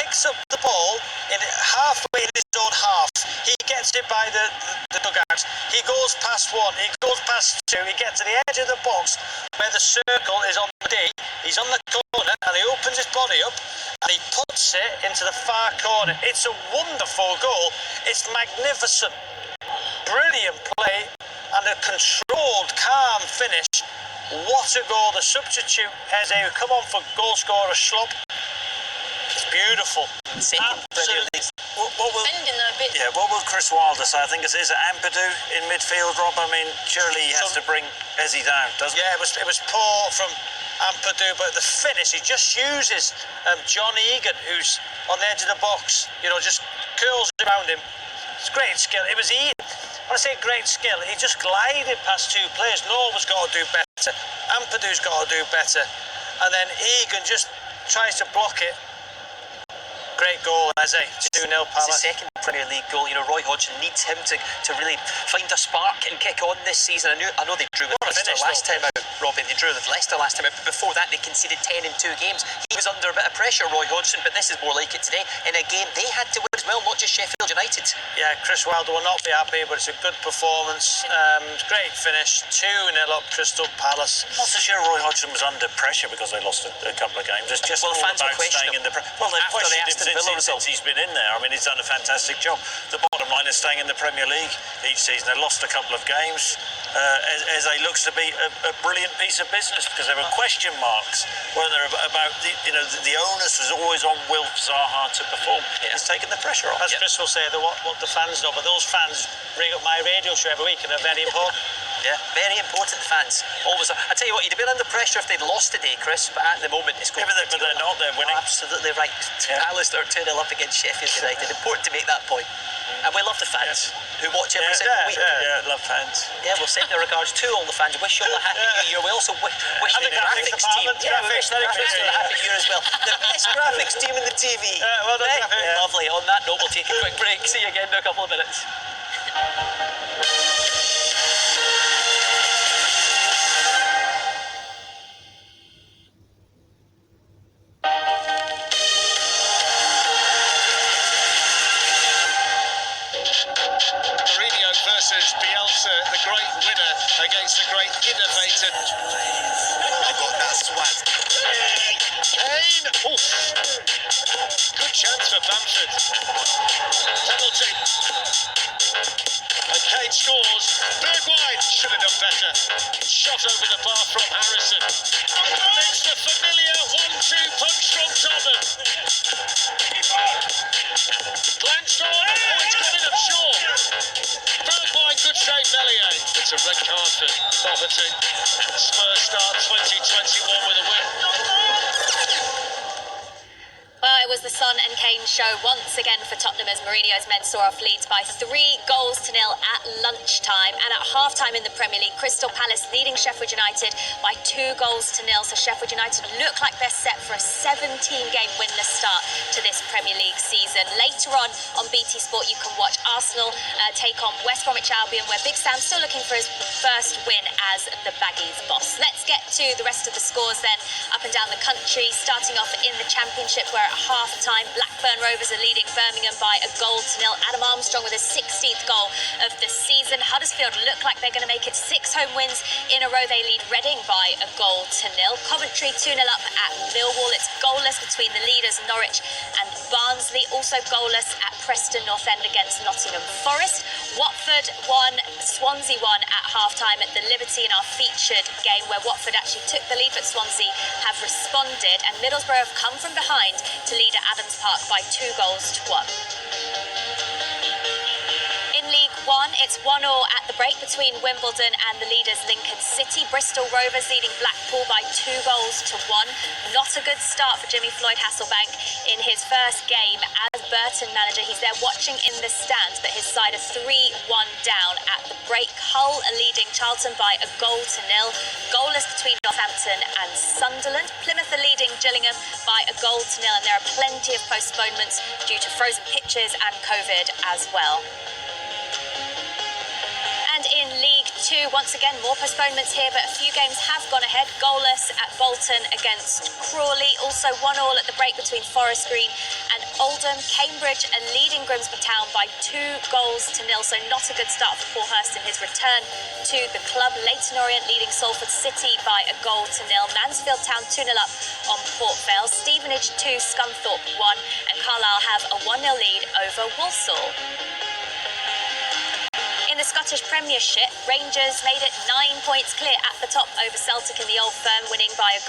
picks up the ball in halfway in his own half. He gets it by the dugout. He goes past one. He goes past two. He gets to the edge of the box where the circle is on the D. He's on the corner and he opens his body up and he puts it into the far corner. It's a wonderful goal. It's magnificent. Brilliant play and a controlled, calm finish. What a goal. The substitute, Eze, who come on for goal scorer Schlupp. It's beautiful. Second Premier League. What will Chris Wilder say? I think is it Ampadu in midfield, Rob? I mean, surely he has to bring Eze down, doesn't he? Yeah, it was poor from Ampadu, but the finish, he just uses John Egan, who's on the edge of the box, just curls around him. It's great skill. It was Ian. When I say great skill, he just glided past two players. Norwood's got to do better. Ampadu's got to do better. And then Egan just tries to block it. Great goal, Eze. 2-0 Palace. It's the second Premier League goal. Roy Hodgson needs him to really find a spark and kick on this season. I know they drew with Leicester last time out, Robbie. They drew with Leicester last time out, but before that they conceded 10 in 2 games. He was under a bit of pressure, Roy Hodgson, but this is more like it today. In a game they had to win as well, not just Sheffield United. Yeah, Chris Wilder will not be happy, but it's a good performance. Great finish. 2-0 up Crystal Palace. I'm not so sure Roy Hodgson was under pressure because they lost a couple of games. It's just all fans about staying in the Well, they've questioned him since he's been in there. I mean, he's done a fantastic job. The bottom line is staying in the Premier League each season. They lost a couple of games. Eze looks to be a brilliant piece of business because there were question marks, weren't there, about the onus was always on Wilf Zaha to perform. It's taken the pressure off. As Chris will say, what the fans know, but those fans ring up my radio show every week and they're very important. Yeah, very important fans. Always. I tell you what, you'd have been under pressure if they'd lost today, Chris, but at the moment it's going. Yeah, but they're not. They're winning. Absolutely right. Palace are 2-0 up against Sheffield United. Important to make that point. And we love the fans who watch every single week. Yeah, love fans. Yeah, we'll send our regards to all the fans. Wish you all a happy new year. We also wish the graphics team. Yeah, we wish the graphics team a happy year as well. The best graphics team in the TV. Well done, Lovely. On that note, we'll take a quick break. See you again in a couple of minutes. Versus Bielsa, the great winner against the great innovator. They've got that swag. Kane! Oof. Good chance for Bamford. Penalty. And Kane scores. Bergwijn should have done better. Shot over the bar from Harrison. It's the familiar 1-2 punch from Tottenham. Glanced on. Oh, it's got in, I'm sure. Bergwijn, good save, Meslier. It's a red card for Doherty. Spurs start 2021 with a win. Well, it was the Son and Kane show once again for Tottenham as Mourinho's men saw off Leeds by 3-0 at lunchtime. And at half-time in the Premier League, Crystal Palace leading Sheffield United by 2-0. So Sheffield United look like they're set for a 17-game winless start to this Premier League season. Later on BT Sport, you can watch Arsenal take on West Bromwich Albion, where Big Sam's still looking for his first win as the Baggies boss. Let's get to the rest of the scores then up and down the country, starting off in the Championship, where at half-time, Blackburn Rovers are leading Birmingham by 1-0. Adam Armstrong with his 16th goal of the season. Huddersfield look like they're going to make it 6 home wins in a row. They lead Reading by 1-0. Coventry 2-0 up at Millwall. It's goalless between the leaders Norwich and Barnsley. Also goalless at Preston North End against Nottingham Forest. Watford 1, Swansea 1 at half-time at the Liberty in our featured game, where Watford actually took the lead, but Swansea have responded, and Middlesbrough have come from behind to lead at Adams Park by 2-1. In League One, it's 1-1 at the break between Wimbledon and the leaders Lincoln City. Bristol Rovers leading Blackpool by 2-1. Not a good start for Jimmy Floyd Hasselbank in his first game as Burton manager. He's there watching in the stands, but his side are 3-1 down at the break. Hull are leading Charlton by 1-0. Goalless between Northampton and Sunderland. Plymouth are leading Gillingham by 1-0, and there are plenty of postponements due to frozen pitches and COVID as well. And in League Two, once again, more postponements here, but a few games have gone ahead. Goalless at Bolton against Crawley. Also 1-1 at the break between Forest Green and Oldham. Cambridge are leading Grimsby Town by 2-0, so not a good start for Paul Hurst in his return to the club. Leyton Orient leading Salford City by 1-0. Mansfield Town 2-0 up on Port Vale. Stevenage 2, Scunthorpe 1, and Carlisle have a 1-0 lead over Walsall. In the Scottish Premiership, Rangers made it 9 points clear at the top over Celtic in the Old Firm, winning by 1-0.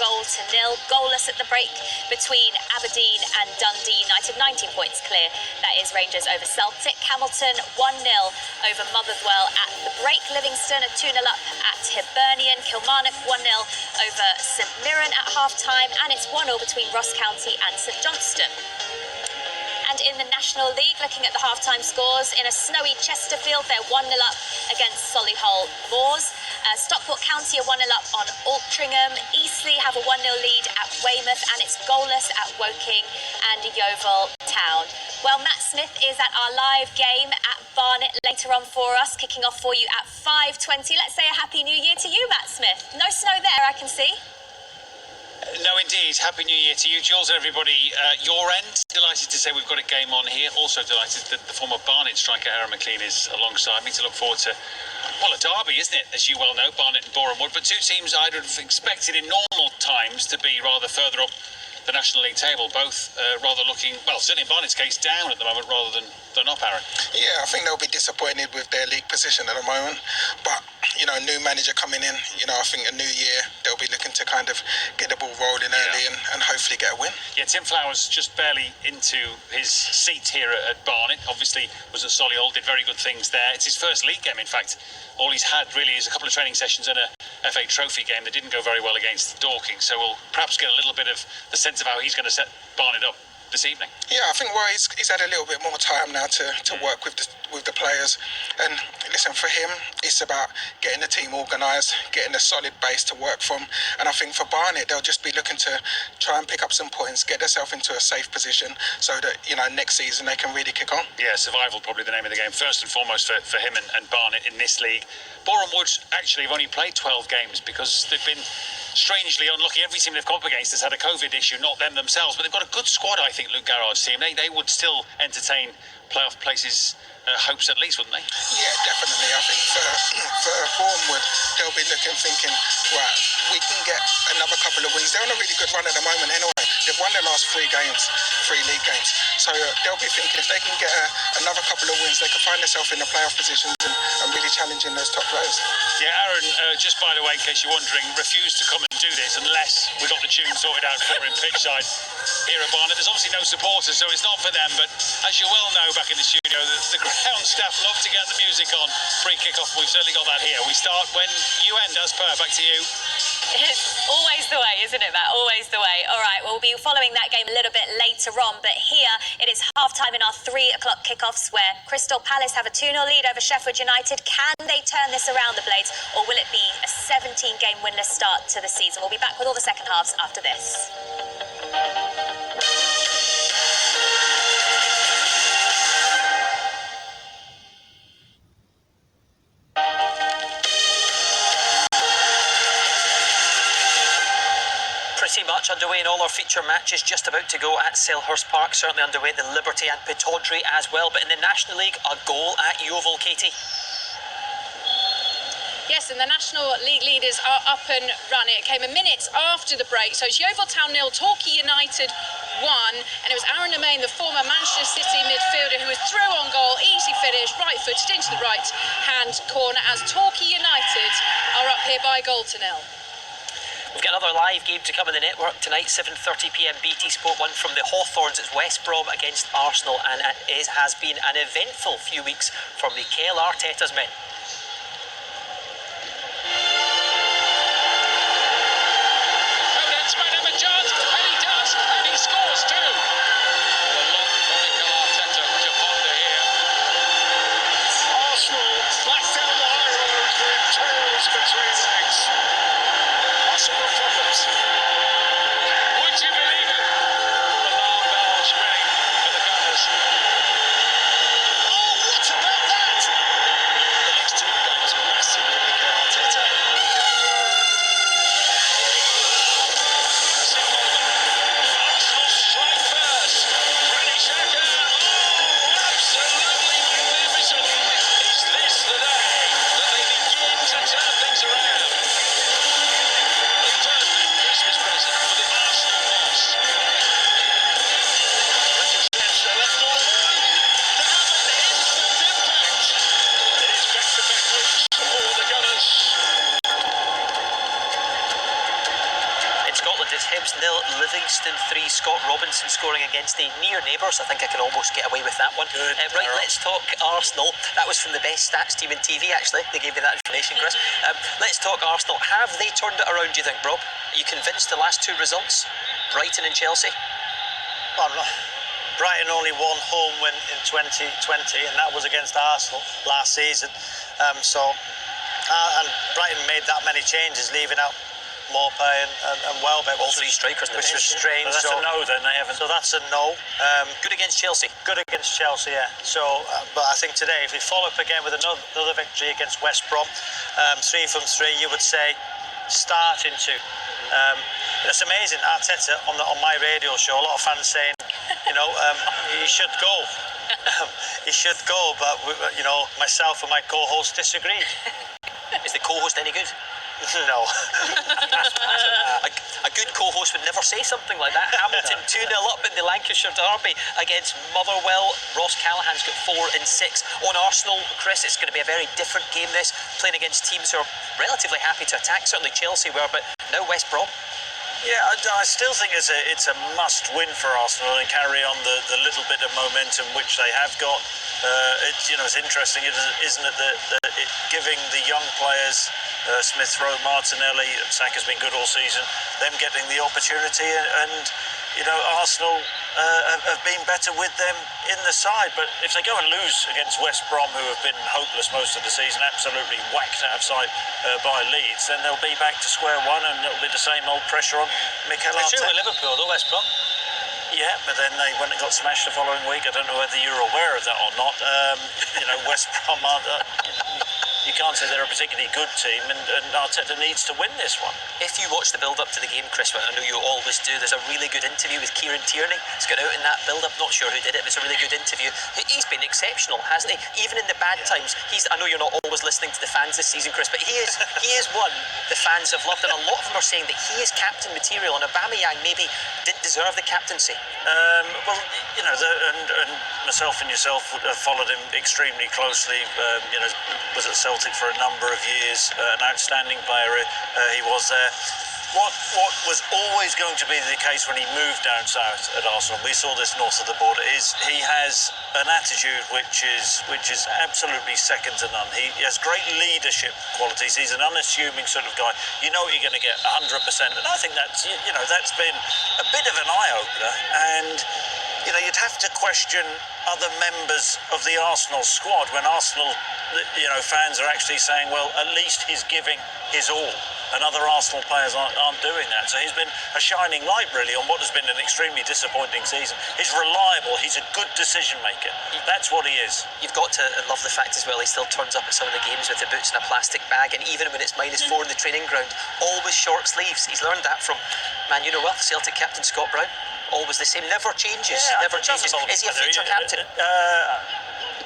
Goalless at the break between Aberdeen and Dundee United, 19 points clear. That is Rangers over Celtic. Hamilton 1-0 over Motherwell at the break. Livingston are 2-0 up at Hibernian. Kilmarnock 1-0 over St Mirren at half-time, and it's 1-0 between Ross County and St Johnstone. And in the National League, looking at the half-time scores, in a snowy Chesterfield, they're 1-0 up against Solihull Moors. Stockport County are 1-0 up on Altrincham. Eastleigh have a 1-0 lead at Weymouth, and it's goalless at Woking and Yeovil Town. Well, Matt Smith is at our live game at Barnet later on for us, kicking off for you at 5:20. Let's say a Happy New Year to you, Matt Smith. No snow there, I can see. No, indeed. Happy New Year to you, Jules, and everybody. Your end. Delighted to say we've got a game on here. Also delighted that the former Barnet striker, Aaron McLean, is alongside me to look forward to, well, a derby, isn't it? As you well know, Barnet and Boreham Wood. But two teams I'd have expected in normal times to be rather further up the National League table. Both rather looking, well, certainly in Barnet's case, down at the moment rather than up, Aaron. Yeah, I think they'll be disappointed with their league position at the moment. But, you know, new manager coming in, you know, I think a new year, they'll be looking to kind of get the ball rolling early and hopefully get a win. Yeah, Tim Flowers just barely into his seat here at Barnet. Obviously was at Solihull, did very good things there. It's his first league game, in fact. All he's had really is a couple of training sessions and a FA Trophy game that didn't go very well against Dorking. So we'll perhaps get a little bit of the sense of how he's going to set Barnet up this evening. Yeah, I think he's had a little bit more time now to work with the players. And listen, for him, it's about getting the team organised, getting a solid base to work from. And I think for Barnet, they'll just be looking to try and pick up some points, get themselves into a safe position so that, you know, next season they can really kick on. Yeah, survival probably the name of the game, first and foremost for him and Barnet in this league. Boreham Wood actually have only played 12 games because they've been strangely unlucky. Every team they've come up against has had a COVID issue, not them themselves, but they've got a good squad, I think, Luke Garrard's team. They would still entertain playoff places hopes at least, wouldn't they? Yeah, definitely. I think for Boreham Wood, they'll be thinking, right, we can get another couple of wins. They're on a really good run at the moment anyway. They've won their last 3 league games. So they'll be thinking if they can get another couple of wins, they can find themselves in the playoff positions and really challenging those top players. Yeah, Aaron, just by the way, in case you're wondering, refused to come and do this unless we got the tune sorted out for him pitchside here at Barnet. There's obviously no supporters, so it's not for them, but as you well know back in the studio, the ground staff love to get the music on pre-kick-off. We've certainly got that here. We start when you end, as per. Back to you. It's always the way, isn't it, Matt? Always the way. All right, we'll be following that game a little bit later on, but here it is half-time in our 3 o'clock kickoffs where Crystal Palace have a 2-0 lead over Sheffield United. Can they turn this around, the Blades, or will it be a 17-game winless start to the season? We'll be back with all the second halves after this. Pretty much underway in all our feature matches, just about to go at Selhurst Park, certainly underway at the Liberty and Pittodrie as well. But in the National League, a goal at Yeovil, Katie. Yes, and the National League leaders are up and running. It came a minute after the break. So it's Yeovil Town 0, Torquay United 1. And it was Aaron Nemain, the former Manchester City midfielder, who was through on goal. Easy finish, right-footed into the right-hand corner as Torquay United are up here by 0-0. We've got another live game to come in the network tonight, 7:30pm BT Sport 1 from the Hawthorns. It's West Brom against Arsenal, and it has been an eventful few weeks for Mikel Arteta's men. Chance, and he does, and he scores too. A lot from Mikel Arteta to ponder here. Arsenal back down the high road with tails between legs. Arsenal problems. Would you believe it? Alarm bells ring for the Gunners. Oh, what about that? The next Livingston 3. Scott Robinson scoring against the near neighbours. I think I can almost get away with that one. Good, right, let's talk Arsenal. That was from the best stats team in TV, actually. They gave me that information, Chris. Let's talk Arsenal. Have they turned it around, do you think, Rob? Are you convinced the last two results? Brighton and Chelsea? Well, no. Brighton only won home win in 2020, and that was against Arsenal last season. And Brighton made that many changes, leaving out Maupay and Welbeck. All three strikers in the which was bench, strange. That's a no then, they haven't. So that's a no. Good against Chelsea. Good against Chelsea, yeah. So, but I think today, if we follow up again with another victory against West Brom, 3 from 3, you would say starting to. It's amazing. Arteta on my radio show, a lot of fans saying, he should go. He should go, but myself and my co-host disagreed. Is the co-host any good? No. A good co-host would never say something like that. Hamilton 2-0 up in the Lancashire derby against Motherwell. Ross Callahan's got 4 and 6. On Arsenal, Chris, it's going to be a very different game this, playing against teams who are relatively happy to attack. Certainly Chelsea were, but now West Brom. Yeah, I still think it's a must-win for Arsenal and carry on the little bit of momentum which they have got. It's interesting, isn't it, that giving the young players, Smith Rowe, Martinelli, Saka's been good all season, them getting the opportunity, and Arsenal have been better with them in the side. But if they go and lose against West Brom, who have been hopeless most of the season, absolutely whacked out of sight by Leeds, then they'll be back to square one, and it'll be the same old pressure on Mikel They drew Arteta. with Liverpool, though, West Brom. Yeah, but then they went and got smashed the following week. I don't know whether you're aware of that or not. West Brom aren't... You can't say they're a particularly good team, and Arteta needs to win this one. If you watch the build-up to the game, Chris, I know you always do, there's a really good interview with Kieran Tierney. It's got out in that build-up, not sure who did it, but it's a really good interview. He's been exceptional, hasn't he? Even in the bad times. I know you're not always listening to the fans this season, Chris, but he is one the fans have loved, and a lot of them are saying that he is captain material, and Aubameyang maybe didn't deserve the captaincy. And myself and yourself have followed him extremely closely. Was at Celtic for a number of years, an outstanding player. He was there. What was always going to be the case when he moved down south at Arsenal, we saw this north of the border, is he has an attitude which is absolutely second to none. He has great leadership qualities. He's an unassuming sort of guy. You know what you're going to get 100%, and I think that's been a bit of an eye-opener. And you'd have to question other members of the Arsenal squad when Arsenal fans are actually saying, well, at least he's giving his all, and other Arsenal players aren't doing that. So he's been a shining light, really, on what has been an extremely disappointing season. He's reliable. He's a good decision maker. That's what he is. You've got to love the fact as well he still turns up at some of the games with the boots in a plastic bag, and even when it's -4 in the training ground, always short sleeves. He's learned that from well, Celtic captain Scott Brown. Always the same, never changes. Yeah, never changes. Is he a future captain?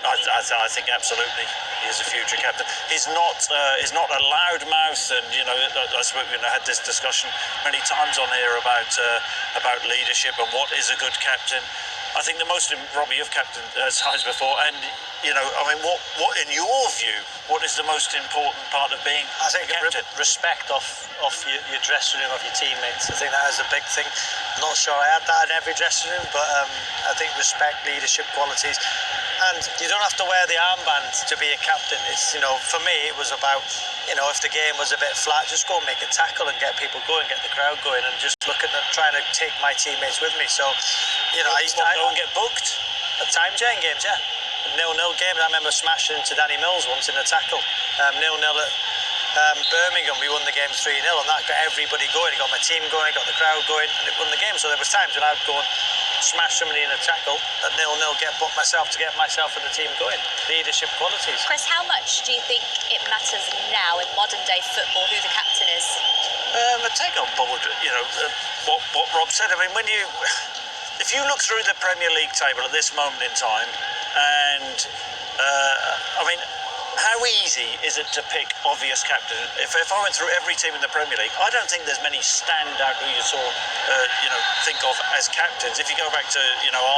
I think absolutely he is a future captain. He's not a loudmouth, and I had this discussion many times on here about leadership and what is a good captain. I think the most, Robbie, you've captained sides before, and what in your view, what is the most important part of being I think a captain? Respect off your dressing room, of your teammates. I think that is a big thing. I'm not sure I had that in every dressing room, but I think respect, leadership qualities. And you don't have to wear the armband to be a captain. It's, for me, it was about, if the game was a bit flat, just go and make a tackle and get people going, get the crowd going, and just looking at trying to take my teammates with me. So, I used to go and get booked at times, in games, 0-0 games. I remember smashing into Danny Mills once in a tackle. 0-0 at Birmingham, we won the game 3-0, and that got everybody going. It got my team going, got the crowd going, and it won the game. So there was times when I'd go and smash somebody in a tackle at 0-0, get myself and the team going. Leadership qualities. Chris, how much do you think it matters now in modern day football who the captain is? I take on board, what Rob said. I mean, if you look through the Premier League table at this moment in time, and how easy is it to pick obvious captain? If I went through every team in the Premier League, I don't think there's many standout who you saw, think of as captains. If you go back to,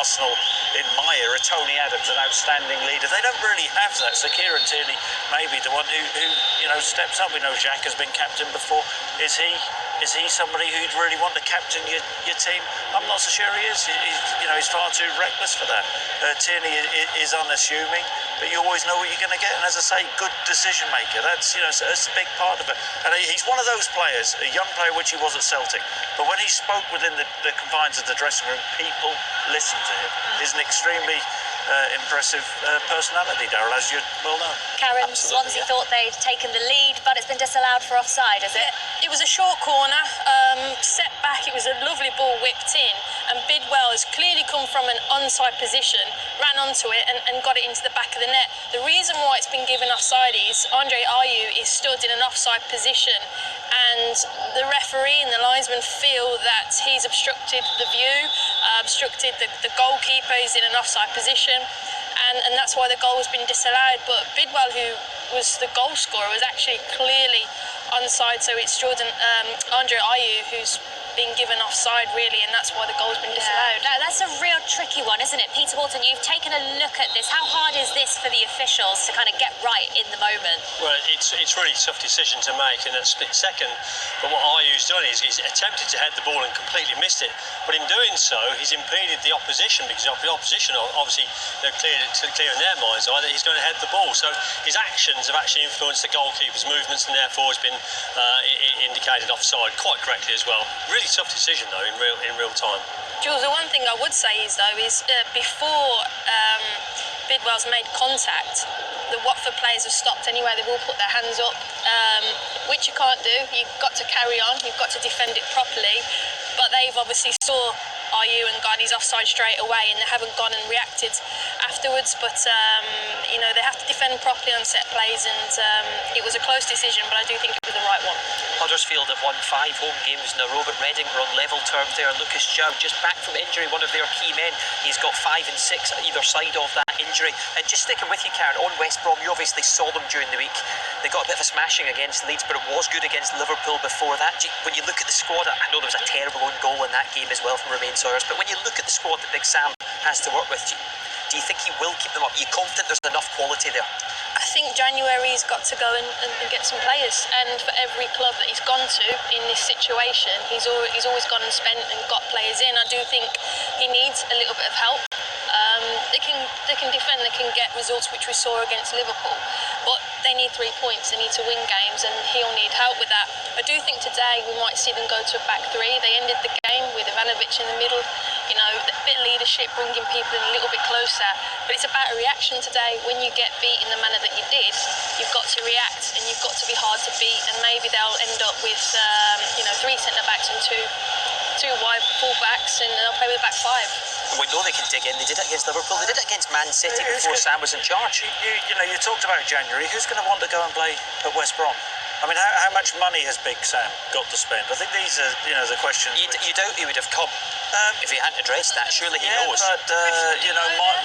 Arsenal in my era, Tony Adams, an outstanding leader. They don't really have that. So Kieran Tierney may be the one who steps up. We know Jack has been captain before. Is he somebody who'd really want to captain your team? I'm not so sure he is. He's far too reckless for that. Tierney is unassuming, but you always know what you're going to get. And as I say, good decision maker. That's a big part of it. And he's one of those players, a young player, which he was at Celtic. But when he spoke within the confines of the dressing room, people listened to him. He's an extremely impressive personality, Daryl, as you well know. Karen, Swansea thought they'd taken the lead, but it's been disallowed for offside, is it? Yeah, it was a short corner, set back, it was a lovely ball whipped in, and Bidwell has clearly come from an onside position, ran onto it and got it into the back of the net. The reason why it's been given offside is Andre Ayew is stood in an offside position, and the referee and the linesman feel that he's obstructed the view, obstructed the goalkeeper. Is in an offside position, and that's why the goal has been disallowed. But Bidwell, who was the goal scorer, was actually clearly onside, so it's Andre Ayew who's been given offside, really, and that's why the goal's been disallowed. No, that's a real tricky one, isn't it? Peter Walton, you've taken a look at this. How hard is this for the officials to kind of get right in the moment? Well, it's really a tough decision to make in that split second. But what Ayew's done is he's attempted to head the ball and completely missed it. But in doing so, he's impeded the opposition, because the opposition obviously clear in their minds that he's going to head the ball. So his actions have actually influenced the goalkeeper's movements, and therefore has been indicated offside quite correctly as well. Really tough decision though in real time. Jules, the one thing I would say is before Bidwell's made contact, the Watford players have stopped anyway. They've all put their hands up, which you can't do. You've got to carry on. You've got to defend it properly. But they've obviously saw Ayew and got his offside straight away, and they haven't gone and reacted afterwards. But they have to defend properly on set plays, and it was a close decision, but I do think it was the right one. Huddersfield have won 5 home games in a row, but Reading were on level terms there. Lucas João, just back from injury, one of their key men. He's got 5 and 6 either side of that injury. And just sticking with you, Karen, on West Brom, you obviously saw them during the week. They got a bit of a smashing against Leeds, but it was good against Liverpool before that. When you look at the squad, I know there was a terrible own goal in that game as well from Romain Sawyers, but when you look at the squad that Big Sam has to work with, do you think he will keep them up? Are you confident there's enough quality there? I think January's got to go and get some players, and for every club that he's gone to in this situation, he's always gone and spent and got players in. I do think he needs a little bit of help. They can defend, they can get results, which we saw against Liverpool, but they need 3 points. They need to win games, and he'll need help with that. I do think today we might see them go to a back 3. They ended the game with Ivanovic in the middle, a bit of leadership, bringing people in a little bit closer. But it's about a reaction today. When you get beat in the manner that you did, you've got to react, and you've got to be hard to beat. And maybe they'll end up with 3 centre backs and two wide full backs, and they'll play with a back 5. We know they can dig in. They did it against Liverpool. They did it against Man City before Sam was in charge. You talked about January. Who's going to want to go and play at West Brom? I mean, how much money has Big Sam got to spend? I think these are, the questions. You doubt he would have come if he hadn't addressed that. Surely he knows. But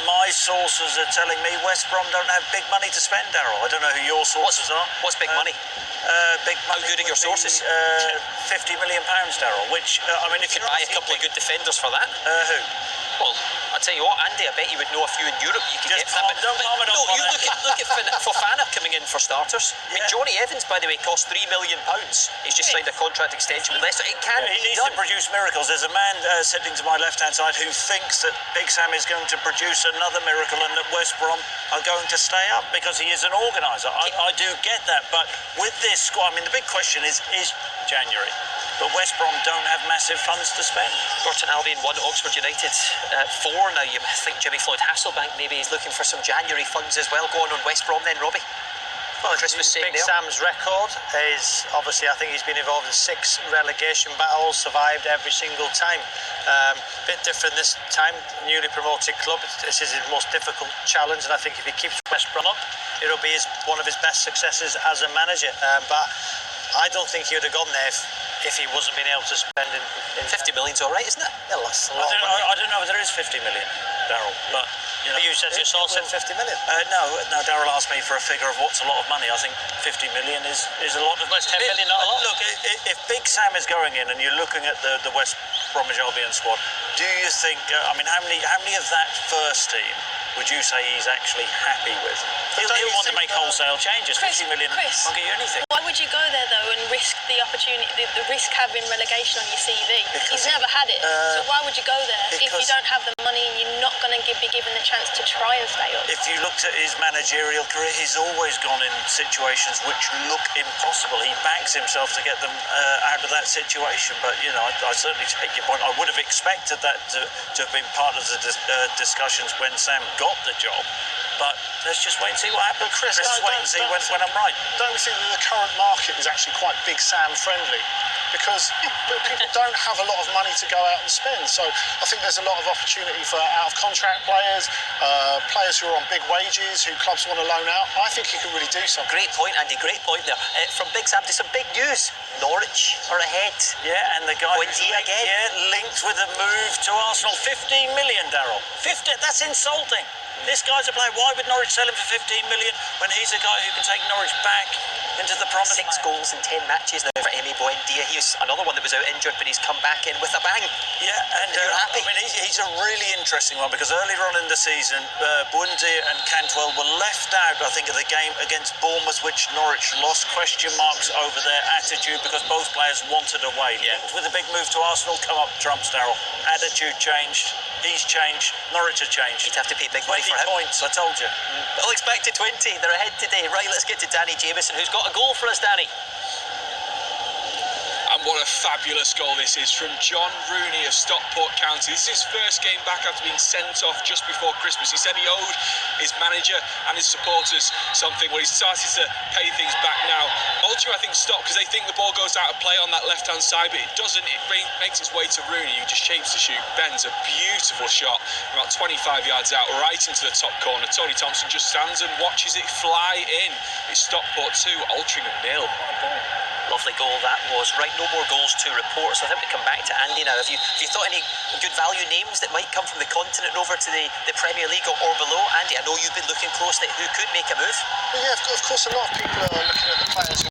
my sources are telling me West Brom don't have big money to spend, Daryl. I don't know who your sources are. What's big money? Big money. How good are your sources? £50 million, Daryl. Which if you could buy a couple of good defenders for that. Who? Well, I'll tell you what, Andy, I bet you would know a few in Europe you could get for that. Don't palm it off. No, you look at Fofana coming in for starters. I mean, Johnny Evans, by the way, cost £3 million. He's just signed a contract extension with Leicester. It can he be needs done. to produce miracles. There's a man sitting to my left-hand side who thinks that Big Sam is going to produce another miracle and that West Brom are going to stay up because he is an organiser. I do get that, but with this squad, I mean, the big question is January. But West Brom don't have massive funds to spend. Burton Albion 1, Oxford United 4. Now you think Jimmy Floyd Hasselbank maybe is looking for some January funds as well. Going on West Brom then, Robbie. Well, Chris was saying Big Sam's record is obviously, I think he's been involved in 6 relegation battles, survived every single time. Bit different this time, newly promoted club. This is his most difficult challenge, and I think if he keeps West Brom up, it'll be one of his best successes as a manager. But I don't think he would have gone there if he wasn't being able to spend in 50 million's all right, isn't it? Yeah, that's a lot. I don't know if there is 50 million, Daryl, but You know, But you said you saw said 50 million. No, Darryl asked me for a figure of what's a lot of money. I think 50 million is a lot of money. 10 million, not a lot. Look, if Big Sam is going in and you're looking at the West Bromwich Albion squad, do you think, how many of that first team would you say he's actually happy with? He'll want to make wholesale changes. Chris, 50 million won't get you anything. Why would you go there though and risk the opportunity, the risk having relegation on your CV? Because He's never had it, so why would you go there if you because- don't have the money and you're not going to be given the chance to try and stay up? If you looked at his managerial career, he's always gone in situations which look impossible. He backs himself to get them out of that situation. But, you know, I certainly take your point. I would have expected that to have been part of the discussions when Sam got the job. But let's just wait and see what happens. Chris, let's wait and see when I'm right. Don't we think that the current market is actually quite Big Sam friendly? Because people don't have a lot of money to go out and spend. So I think there's a lot of opportunity for out-of-contract players, players who are on big wages, who clubs want to loan out. I think he could really do something. Great point, Andy. Great point there. From Big Sam to some big news. Norwich are ahead. Yeah, and the guy who's Buendia linked, again. linked with a move to Arsenal. 15 million, Darryl. 50, that's insulting. This guy's a player. Why would Norwich sell him for 15 million when he's a guy who can take Norwich back into the promised 6 land? goals in 10 matches now for Emi Buendia. He was another one that was out injured, but he's come back in with a bang. Yeah, and You're happy? I mean, he's a really interesting one because earlier on in the season, Buendia and Cantwell were left out, I think, of the game against Bournemouth, which Norwich lost. Question marks over their attitude because both players wanted away. Yeah. With a big move to Arsenal, come up trumps, Darryl. Attitude changed. He's changed. Norwich have changed. You'd have to pay big money 20 for him. points, I told you. Well expected 20. They're ahead today. Right, let's get to Danny Jameson, who's got a goal for us, Danny. And what a fabulous goal this is from John Rooney of Stockport County. This is his first game back after being sent off just before Christmas. He said he owed his manager and his supporters something. Well, he's started to pay things back now. Ultra, I think, stopped because they think the ball goes out of play on that left-hand side, but it doesn't. It makes its way to Rooney, who just shapes the shoot, bends a beautiful shot about 25 yards out, right into the top corner. Tony Thompson just stands and watches it fly in. It's Stockport 2, Altrincham 0. Lovely goal that was. Right, no more goals to report, so I think we come back to Andy now. Have you thought any good value names that might come from the continent over to the Premier League or below? Andy, I know you've been looking closely at who could make a move. Well, yeah, of course, a lot of people are looking at the players who